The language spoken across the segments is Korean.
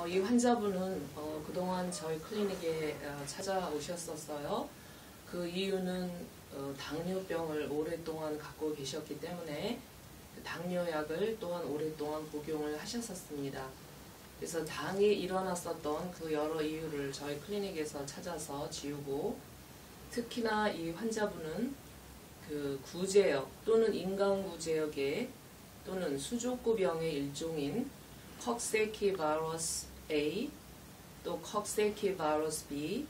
이 환자분은 그동안 저희 클리닉에 찾아오셨었어요. 그 이유는 당뇨병을 오랫동안 갖고 계셨기 때문에 당뇨약을 또한 오랫동안 복용을 하셨었습니다. 그래서 당이 일어났었던 그 여러 이유를 저희 클리닉에서 찾아서 지우고, 특히나 이 환자분은 그 구제역 또는 인강구제역의 또는 수족구병의 일종인 콕세키 바이러스 A, 또 콕세키 바이러스 B,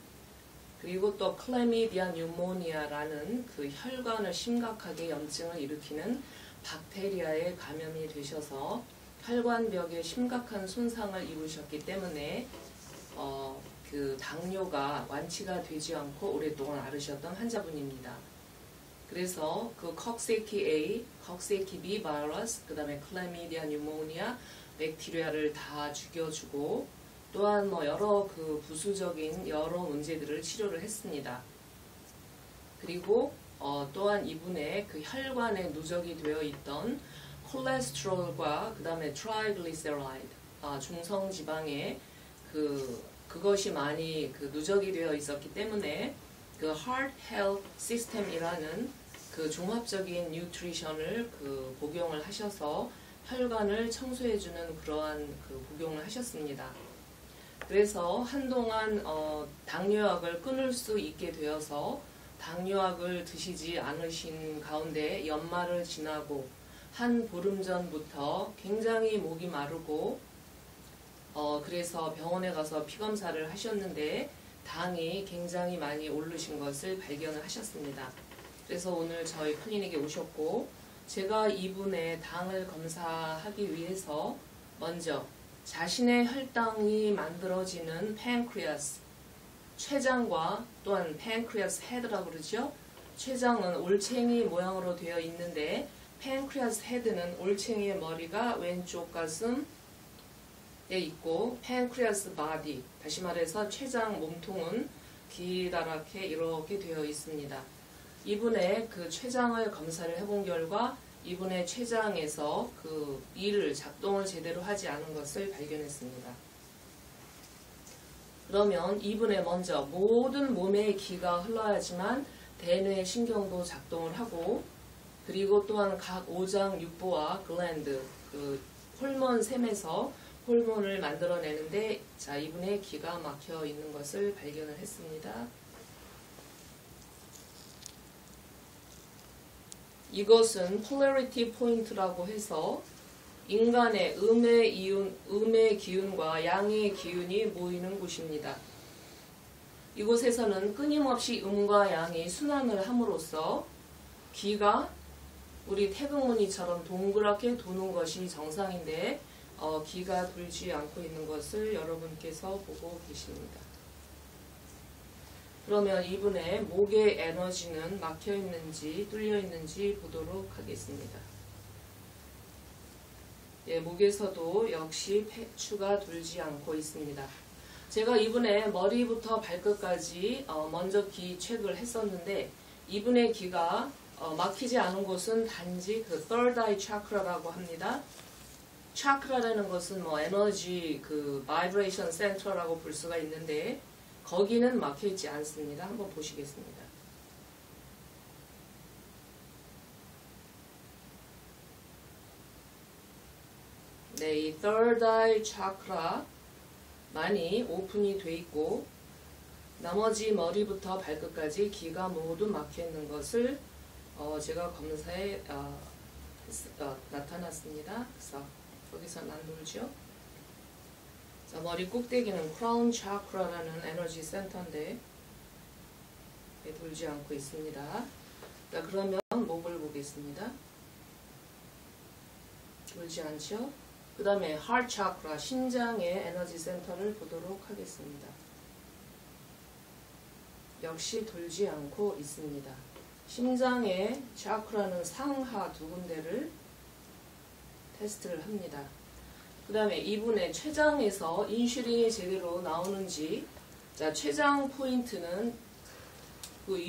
그리고 또 클래미디아 뉴모니아라는 그 혈관을 심각하게 염증을 일으키는 박테리아에 감염이 되셔서 혈관벽에 심각한 손상을 입으셨기 때문에 그 당뇨가 완치가 되지 않고 오랫동안 앓으셨던 환자분입니다. 그래서 그 콕세키 A, 콕세키 B 바이러스, 그 다음에 클래미디아 뉴모니아, 백테리아를 다 죽여주고, 또한 여러 그 부수적인 여러 문제들을 치료를 했습니다. 그리고 또한 이분의 그 혈관에 누적이 되어 있던 콜레스테롤과 그 다음에 트라이글리세라이드, 중성지방에 그것이 많이 그 누적이 되어 있었기 때문에 그 Heart Health System이라는 그 종합적인 뉴트리션을 그 복용을 하셔서 혈관을 청소해주는 그러한 그 복용을 하셨습니다. 그래서 한동안 당뇨약을 끊을 수 있게 되어서 당뇨약을 드시지 않으신 가운데 연말을 지나고 한 보름 전부터 굉장히 목이 마르고 그래서 병원에 가서 피검사를 하셨는데 당이 굉장히 많이 오르신 것을 발견을 하셨습니다. 그래서 오늘 저희 클리닉에 오셨고, 제가 이분의 당을 검사하기 위해서 먼저 자신의 혈당이 만들어지는 팬크리아스, 췌장과 또한 팬크리아스 헤드라고 그러죠. 췌장은 올챙이 모양으로 되어 있는데 팬크리아스 헤드는 올챙이의 머리가 왼쪽 가슴에 있고, 팬크리아스 바디, 다시 말해서 췌장 몸통은 기다랗게 이렇게 되어 있습니다. 이분의 그 췌장을 검사를 해본 결과 이분의 췌장에서 그 작동을 제대로 하지 않은 것을 발견했습니다. 그러면 이분의 먼저 모든 몸의 기가 흘러야지만 대뇌 신경도 작동을 하고, 그리고 또한 각 오장 육부와 글랜드, 그 호르몬샘에서 호르몬을 만들어내는데, 자, 이분의 기가 막혀 있는 것을 발견을 했습니다. 이것은 폴라리티 포인트라고 해서 인간의 음의 기운과 양의 기운이 모이는 곳입니다. 이곳에서는 끊임없이 음과 양이 순환을 함으로써 기가 우리 태극무늬처럼 동그랗게 도는 것이 정상인데 기가 돌지 않고 있는 것을 여러분께서 보고 계십니다. 그러면 이분의 목의 에너지는 막혀 있는지 뚫려 있는지 보도록 하겠습니다. 예, 목에서도 역시 폐추가 돌지 않고 있습니다. 제가 이분의 머리부터 발끝까지 먼저 기 체크를 했었는데, 이분의 기가 막히지 않은 곳은 단지 그 third eye chakra라고 합니다. chakra라는 것은 에너지 그 vibration center라고 볼 수가 있는데, 거기는 막혀 있지 않습니다. 한번 보시겠습니다. 네, 이 third eye chakra만이 오픈이 돼 있고, 나머지 머리부터 발끝까지 기가 모두 막혀 있는 것을 제가 검사에 나타났습니다. 그래서 여기서는 안 돌죠. 자, 머리 꼭대기는 크라운 차크라라는 에너지 센터인데 돌지 않고 있습니다. 자, 그러면 목을 보겠습니다. 돌지 않죠? 그 다음에 하트 차크라, 심장의 에너지 센터를 보도록 하겠습니다. 역시 돌지 않고 있습니다. 심장의 차크라는 상하 두 군데를 테스트를 합니다. 그 다음에 이분의 췌장에서 인슐린이 제대로 나오는지, 자, 췌장 포인트는 그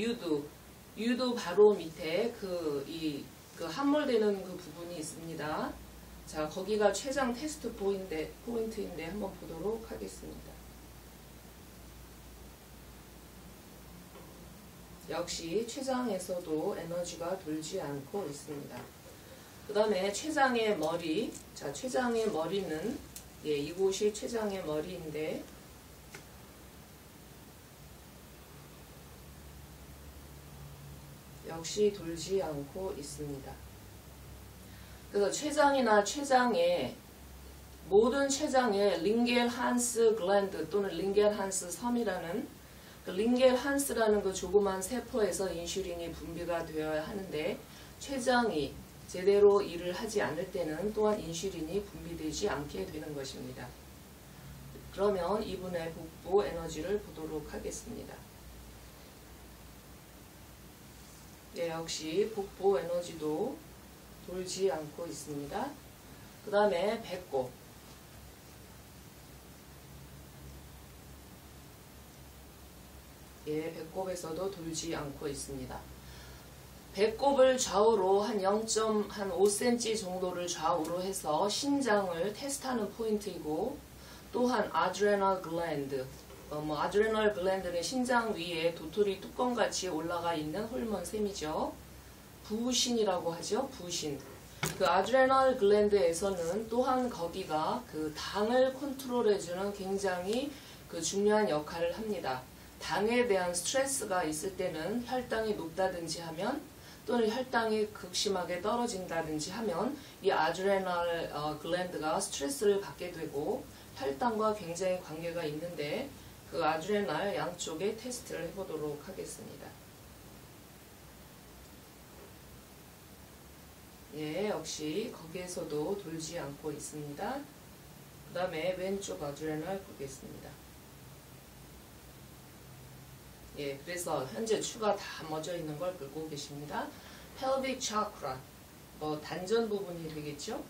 유도 바로 밑에 그 함몰되는 그 부분이 있습니다. 자, 거기가 최장 테스트 포인트인데 한번 보도록 하겠습니다. 역시 췌장에서도 에너지가 돌지 않고 있습니다. 그 다음에 췌장의 머리. 자, 췌장의 머리는, 이곳이 췌장의 머리인데, 역시 돌지 않고 있습니다. 그래서 췌장이나 모든 췌장에 링겔한스 글랜드 또는 링겔한스 섬이라는 그 링겔한스라는 그 조그만 세포에서 인슐린이 분비가 되어야 하는데, 췌장이 제대로 일을 하지 않을 때는 또한 인슐린이 분비되지 않게 되는 것입니다. 그러면 이분의 복부 에너지를 보도록 하겠습니다. 역시 복부 에너지도 돌지 않고 있습니다. 그 다음에 배꼽. 배꼽에서도 돌지 않고 있습니다. 배꼽을 좌우로 한 0.5cm 정도를 좌우로 해서 신장을 테스트하는 포인트이고, 또한 아드레널 글랜드. 아드레널 글랜드는 신장 위에 도토리 뚜껑같이 올라가 있는 호르몬샘이죠. 부신이라고 하죠. 부신. 그 아드레널 글랜드에서는 또한 거기가 그 당을 컨트롤해주는 굉장히 그 중요한 역할을 합니다. 당에 대한 스트레스가 있을 때는 혈당이 높다든지 하면, 또는 혈당이 극심하게 떨어진다든지 하면 이 아드레널 글랜드가 스트레스를 받게 되고 혈당과 굉장히 관계가 있는데, 그 아드레날 양쪽에 테스트를 해보도록 하겠습니다. 역시 거기에서도 돌지 않고 있습니다. 그 다음에 왼쪽 아드레날 보겠습니다. 그래서 현재 추가 다 멎어 있는 걸 보고 계십니다. pelvic chakra, 단전 부분이 되겠죠?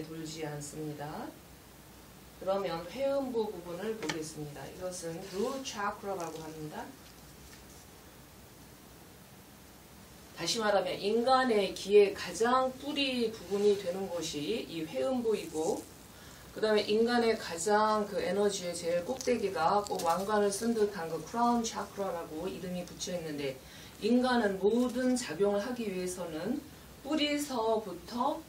돌지 않습니다. 그러면 회음부 부분을 보겠습니다. 이것은 root chakra라고 합니다. 다시 말하면 인간의 기의 가장 뿌리 부분이 되는 곳이 이 회음부이고, 그 다음에 인간의 가장 그 에너지의 제일 꼭대기가 꼭 왕관을 쓴 듯한 그 크라운 차크라라고 이름이 붙여 있는데, 인간은 모든 작용을 하기 위해서는 뿌리서부터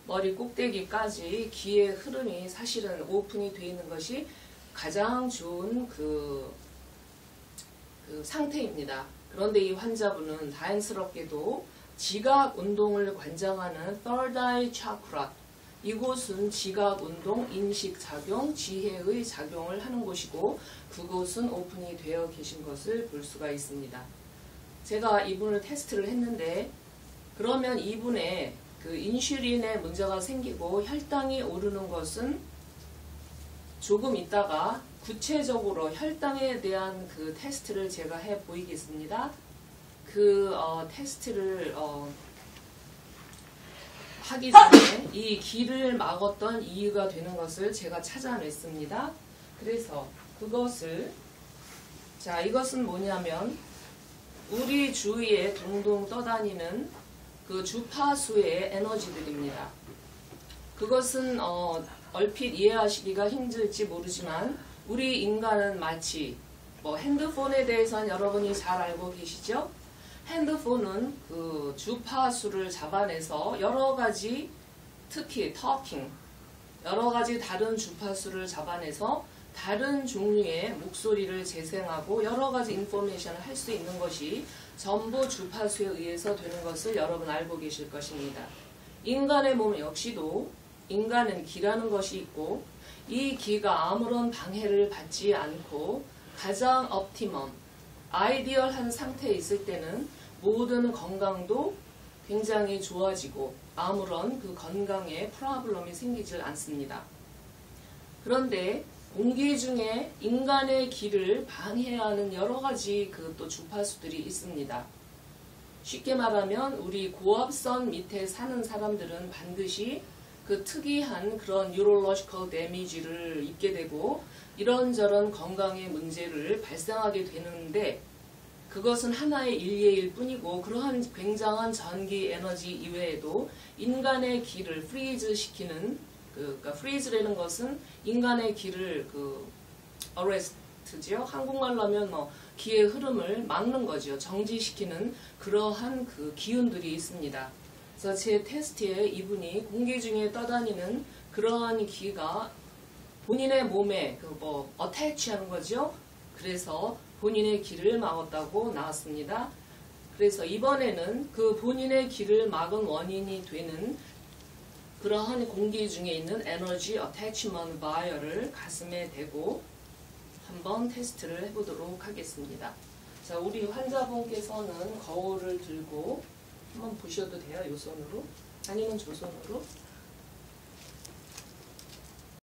머리 꼭대기까지 기의 흐름이 사실은 오픈이 되어 있는 것이 가장 좋은 그 상태입니다. 그런데 이 환자분은 다행스럽게도 지각 운동을 관장하는 third eye chakra, 이곳은 지각 운동, 인식 작용, 지혜의 작용을 하는 곳이고, 그곳은 오픈이 되어 계신 것을 볼 수가 있습니다. 제가 이분을 테스트를 했는데, 그러면 이분의 그 인슐린에 문제가 생기고 혈당이 오르는 것은 조금 있다가 구체적으로 혈당에 대한 그 테스트를 제가 해 보이겠습니다. 그 테스트를 하기 전에 이 길을 막았던 이유가 되는 것을 제가 찾아냈습니다. 그래서 그것을, 자, 이것은 뭐냐면 우리 주위에 동동 떠다니는 그 주파수의 에너지들입니다. 그것은 얼핏 이해하시기가 힘들지 모르지만, 우리 인간은 마치 핸드폰에 대해서는 여러분이 잘 알고 계시죠? 핸드폰은 그 주파수를 잡아내서 여러 가지, 특히 터킹, 여러 가지 다른 주파수를 잡아내서 다른 종류의 목소리를 재생하고 여러 가지 인포메이션을 할 수 있는 것이 전부 주파수에 의해서 되는 것을 여러분 알고 계실 것입니다. 인간의 몸 역시도 인간은 기라는 것이 있고, 이 기가 아무런 방해를 받지 않고 가장 옵티멈, 아이디얼한 상태에 있을 때는 모든 건강도 굉장히 좋아지고 아무런 그 건강에 프로블럼이 생기질 않습니다. 그런데 공기 중에 인간의 기를 방해하는 여러 가지 그 또 주파수들이 있습니다. 쉽게 말하면 우리 고압선 밑에 사는 사람들은 반드시 그 특이한 그런 neurological damage를 입게 되고 이런저런 건강의 문제를 발생하게 되는데, 그것은 하나의 일례일 뿐이고 그러한 굉장한 전기 에너지 이외에도 인간의 기를 프리즈 시키는 그러니까 프리즈라는 것은 인간의 기를 arrest죠. 한국말로 하면 기의 흐름을 막는 거죠. 정지시키는 그러한 그 기운들이 있습니다. 그래서 제 테스트에 이분이 공기 중에 떠다니는 그러한 기가 본인의 몸에 어태치하는 거죠. 그래서 본인의 길을 막았다고 나왔습니다. 그래서 이번에는 그 본인의 길을 막은 원인이 되는 그러한 공기 중에 있는 에너지 어태치먼트 바이어를 가슴에 대고 한번 테스트를 해보도록 하겠습니다. 자, 우리 환자분께서는 거울을 들고 한번 보셔도 돼요. 이 손으로 아니면 저 손으로.